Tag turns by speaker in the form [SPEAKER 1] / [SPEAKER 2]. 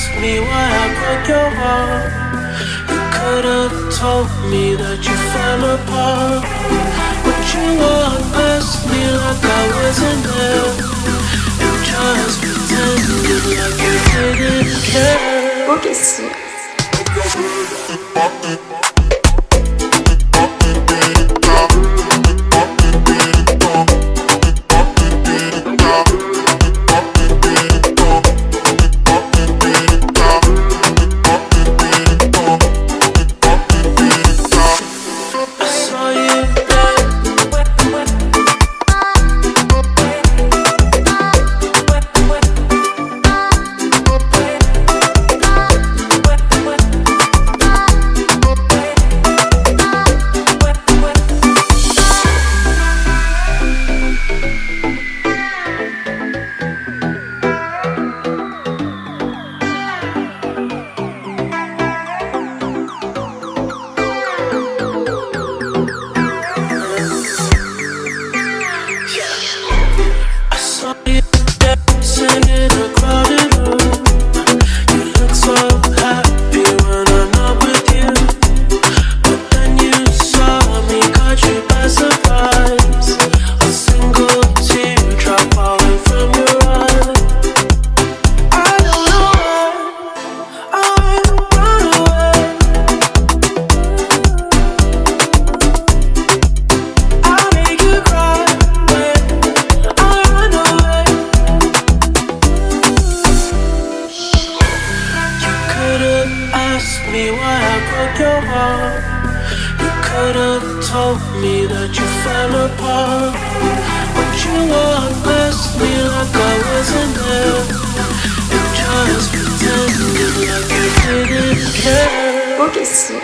[SPEAKER 1] ask me why I broke your heart. You could have told me that you fell apart, but you walked past me like I wasn't there, and just pretended like you didn't care.
[SPEAKER 2] POKESSI.
[SPEAKER 1] Me why I broke your heart. You could have told me that you fell apart, but you walked past me like I wasn't there, and just pretended like you didn't care.
[SPEAKER 2] POKESSI.